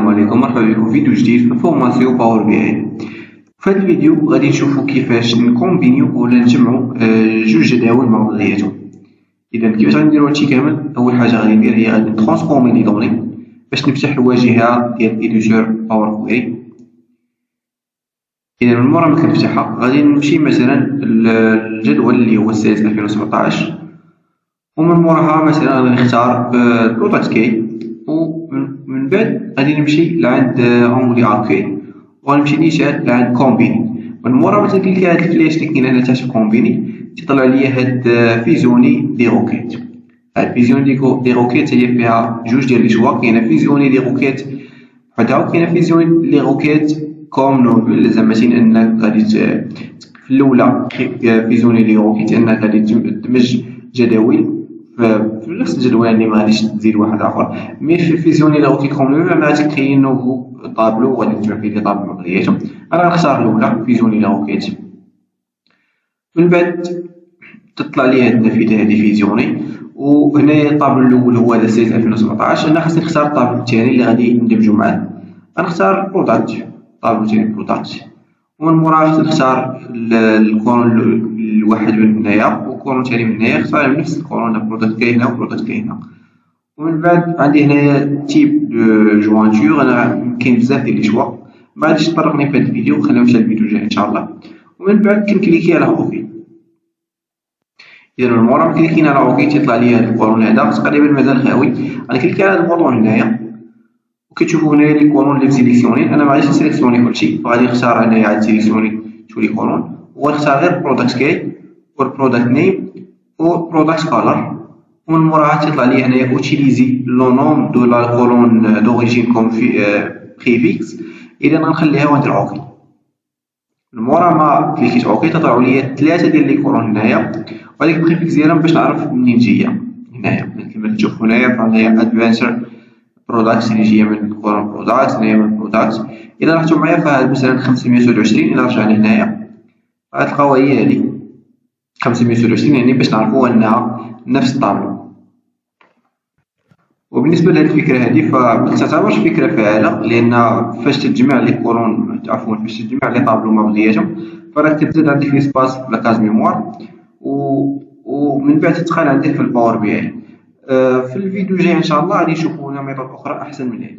السلام عليكم، مرحبا بكم في فيديو جديد في فورماسيون باور بي اي. في هذا الفيديو غادي نشوفوا كيفاش نكومبينيو ولا نجمعوا جوج جداول مع بعضياتهم. اذا كيفاش غادي نديرو هادشي كامل؟ اول حاجه غادي ندير هي غادي نترانسفورمي لي دوني باش نفتح الواجهه ديال إديتور باور كويري. اذا من مورا ما كنفتحها غادي نمشي مثلا للجدول اللي هو سيلز 2017، ومن موراها مثلا غادي نختار برودكت كي، ومن بعد غادي نمشي لعند اونغلي اكوي وغنمشي نيشان لعند كومبيني. من مورا ما تنكليكي هاد الفلاش اللي كاين هنا تحت في كومبيني تيطلع ليا هاد فيزيوني دي روكيت. هاد فيزيوني دي روكيت هي فيها جوج ديال لي شوا، كاينه فيزيوني دي روكيت وحدها وكاينه فيزيوني لي روكيت كوم نورمال، زعما انك غادي في الاولى فيزيوني لي روكيت انك غادي تدمج جداول في نفس الجدول، يعني ما غاديش تزيد واحد اخر. مي في فيزيوني لو كي كوم نورمال غادي تكري نوفو طابلو وغادي تجمع فيه لي طابلو بعضياتهم. انا غنختار الاولى فيزيوني لو كيت، من بعد تطلع لي هاد النافذه هادي فيزيوني، وهنايا الطابلو الاول هو هذا سيلز 2017. انا خاصني نختار الطابلو الثاني اللي غادي ندمجو معاه. غنختار برودكت، الطابلو الثاني برودكت، ومن موراها خاصني نختار الكولون الواحد من هنايا والكولون الثاني من هنايا، نختار من نفس الكولون برودكت كاين هنا وبرودكت كاين هنا. ومن بعد عندي هنايا تيب دو جوانتور، انا كاين بزاف ديال لي شوا ما غاديش تطرقني في هذا الفيديو، خلينا حتى الفيديو الجاي ان شاء الله. ومن بعد كنكليكي على اوكي. اذا من مورا ما كليكينا على اوكي تيطلع لي هذا الكولون هذا تقريبا مازال خاوي. غنكليكي على هذا البوطون هنايا وكتشوفوا هنايا لي كولون اللي مسيليكسيوني. انا ما غاديش نسيليكسيوني كلشي، فغادي نختار هنايا عاد سيليكسيوني تو لي كولون، وغنختار غير برودكت كي والبرودكت نيم وبرودكت كولر. ومن موراها تيطلع لي هنايا اوتيليزي لو نوم دو لا كولون دوريجين كوم في بريفيكس. اذا غنخليها وندير اوكي. من مورا ما كليكيت اوكي تطلعوا لي ثلاثه ديال لي كولون هنايا، وهذيك البريفيكس ديالهم باش نعرف منين جايه. هنايا كما تشوفوا هنايا فهي ادفانسر برودكت اللي جايه من كولون برودكت، هنايا من برودكت. اذا رحتوا معايا فهاد مثلا 527. اذا رجعنا هنايا غتلقاو هي هذه 527، يعني باش نعرفوا انها نفس الطابلو. وبالنسبه لهذه الفكره هذه فما تعتبرش فكره فعاله، لان فاش تجمع لي كولون فاش تجمع لي طابلو مع بعضياتهم فراك كتزاد عندك لي سباس في لاكاز ميموار، ومن بعد تدخل عندك في الباور بي اي. في الفيديو الجاي ان شاء الله غادي نشوفوا ميثود اخرى احسن من هذه.